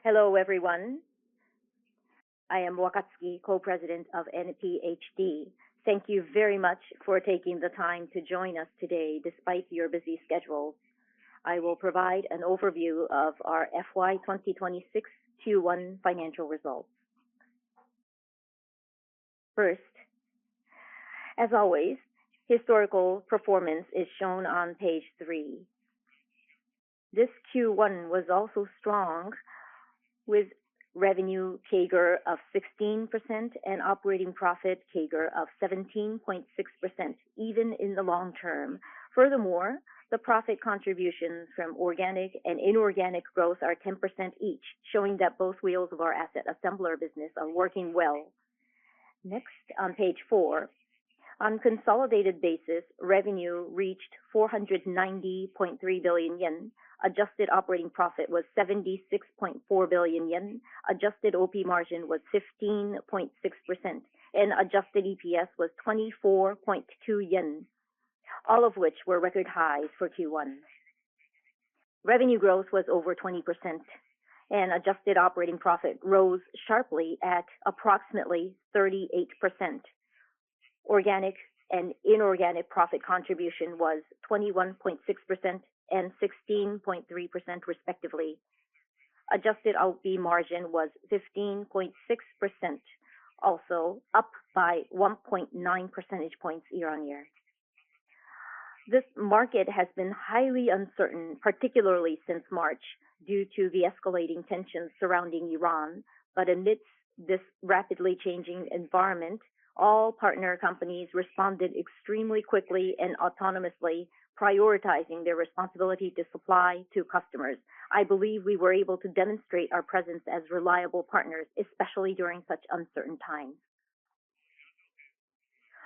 Hello, everyone. I am Wakatsuki, co-president of NPHD. Thank you very much for taking the time to join us today despite your busy schedules. I will provide an overview of our FY2026 Q1 financial results. First, as always, historical performance is shown on page 3. This Q1 was also strong with revenue CAGR of 16% and operating profit CAGR of 17.6%, even in the long term. Furthermore, the profit contributions from organic and inorganic growth are 10% each, showing that both wheels of our asset assembler business are working well. Next, on page 4, on consolidated basis, revenue reached 490.3 billion yen. Adjusted operating profit was 76.4 billion yen. Adjusted OP margin was 15.6%, and adjusted EPS was 24.2 yen, all of which were record highs for Q1. Revenue growth was over 20%, and adjusted operating profit rose sharply at approximately 38%. Organic and inorganic profit contribution was 21.6% and 16.3% respectively. Adjusted OP margin was 15.6%, also up by 1.9 percentage points year on year. This market has been highly uncertain, particularly since March, due to the escalating tensions surrounding Iran, but amidst this rapidly changing environment, all partner companies responded extremely quickly and autonomously, prioritizing their responsibility to supply to customers. I believe we were able to demonstrate our presence as reliable partners, especially during such uncertain times.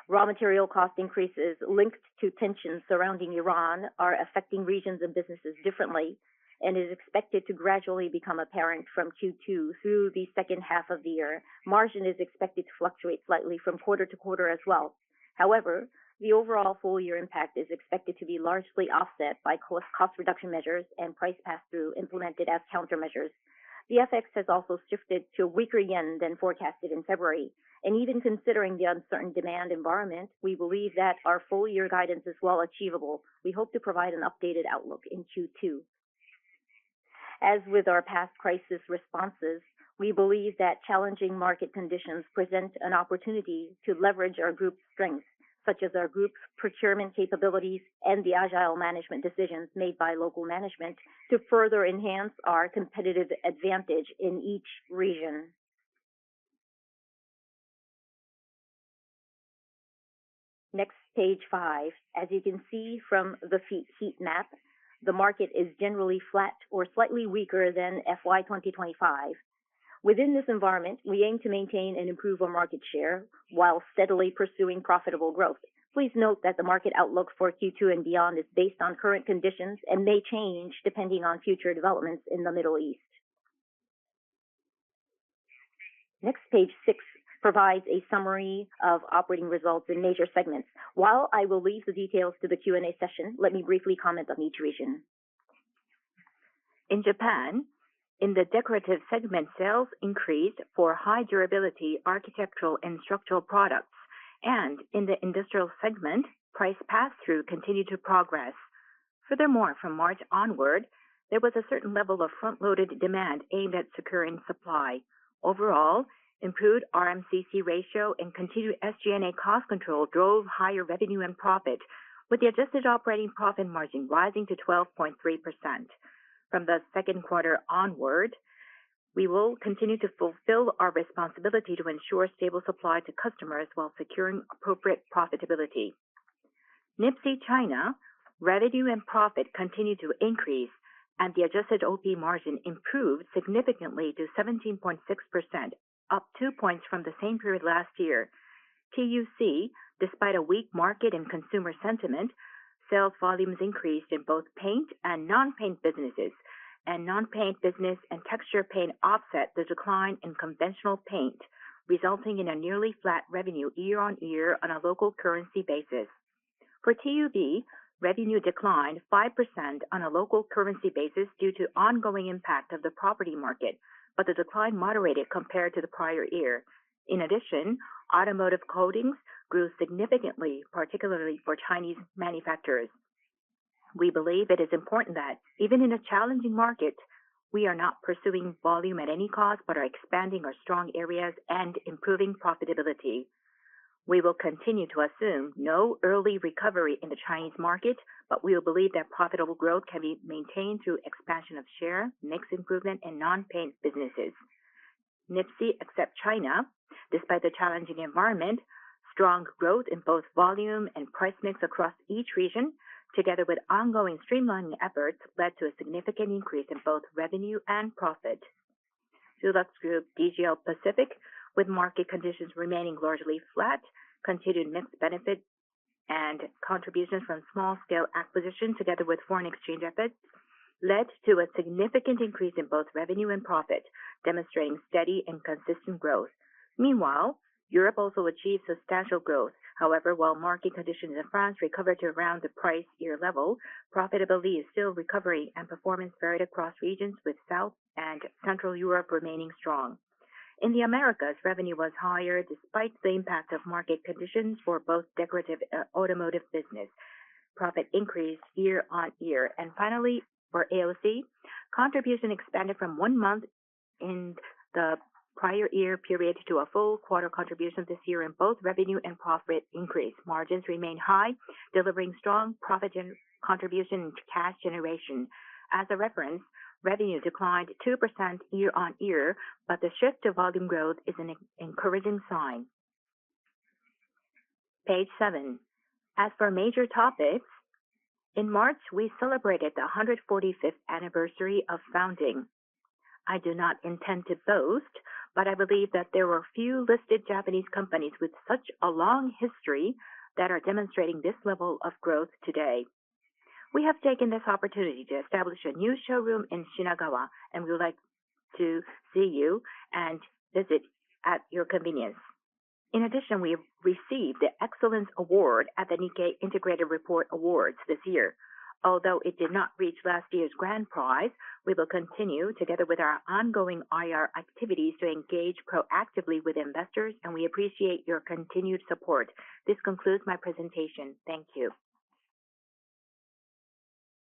Raw material cost increases linked to tensions surrounding Iran are affecting regions and businesses differently, and is expected to gradually become apparent from Q2 through the second half of the year. Margin is expected to fluctuate slightly from quarter to quarter as well. However, the overall full-year impact is expected to be largely offset by cost reduction measures and price pass-through implemented as countermeasures. The FX has also shifted to a weaker yen than forecasted in February, and even considering the uncertain demand environment, we believe that our full-year guidance is well achievable. We hope to provide an updated outlook in Q2. As with our past crisis responses, we believe that challenging market conditions present an opportunity to leverage our group's strengths, such as our group's procurement capabilities and the agile management decisions made by local management, to further enhance our competitive advantage in each region. Next, page 5. As you can see from the heat map, the market is generally flat or slightly weaker than FY2025. Within this environment, we aim to maintain and improve our market share while steadily pursuing profitable growth. Please note that the market outlook for Q2 and beyond is based on current conditions and may change depending on future developments in the Middle East. Next, page 6 provides a summary of operating results in major segments. While I will leave the details to the Q&A session, let me briefly comment on each region. In Japan, in the decorative segment, sales increased for high durability architectural and structural products, and in the industrial segment, price pass-through continued to progress. Furthermore, from March onward, there was a certain level of front-loaded demand aimed at securing supply. Overall, improved RMCC ratio and continued SG&A cost control drove higher revenue and profit, with the adjusted operating profit margin rising to 12.3%. From the second quarter onward, we will continue to fulfill our responsibility to ensure stable supply to customers while securing appropriate profitability. NIPSEA China, revenue and profit continued to increase, and the adjusted OP margin improved significantly to 17.6%, up 2 points from the same period last year. TUC, despite a weak market and consumer sentiment, sales volumes increased in both paint and non-paint businesses, and non-paint business and texture paint offset the decline in conventional paint, resulting in a nearly flat revenue year on year on a local currency basis. For TUB, revenue declined 5% on a local currency basis due to ongoing impact of the property market, but the decline moderated compared to the prior year. In addition, automotive coatings grew significantly, particularly for Chinese manufacturers. We believe it is important that, even in a challenging market, we are not pursuing volume at any cost, but are expanding our strong areas and improving profitability. We will continue to assume no early recovery in the Chinese market, but we will believe that profitable growth can be maintained through expansion of share, mix improvement, and non-paint businesses. NIPSEA except China, despite the challenging environment, strong growth in both volume and price mix across each region, together with ongoing streamlining efforts, led to a significant increase in both revenue and profit. Dulux Group DGL Pacific, with market conditions remaining largely flat, continued mixed benefit and contributions from small-scale acquisition together with foreign exchange efforts, led to a significant increase in both revenue and profit, demonstrating steady and consistent growth. Meanwhile, Europe also achieved substantial growth. However, while market conditions in France recovered to around the price year level, profitability is still recovering and performance varied across regions, with South and Central Europe remaining strong. In the Americas, revenue was higher despite the impact of market conditions for both decorative and automotive business. Profit increased year on year. And finally, for AOC, contribution expanded from 1 month in the prior year period to a full quarter contribution this year, and both revenue and profit increased. Margins remain high, delivering strong profit contribution and cash generation. As a reference, revenue declined 2% year on year, but the shift to volume growth is an encouraging sign. Page 7. As for major topics, in March, we celebrated the 145th anniversary of founding. I do not intend to boast, but I believe that there were few listed Japanese companies with such a long history that are demonstrating this level of growth today. We have taken this opportunity to establish a new showroom in Shinagawa, and we would like to see you and visit at your convenience. In addition, we have received the Excellence Award at the Nikkei Integrated Report Awards this year. Although it did not reach last year's grand prize, we will continue, together with our ongoing IR activities, to engage proactively with investors, and we appreciate your continued support. This concludes my presentation. Thank you.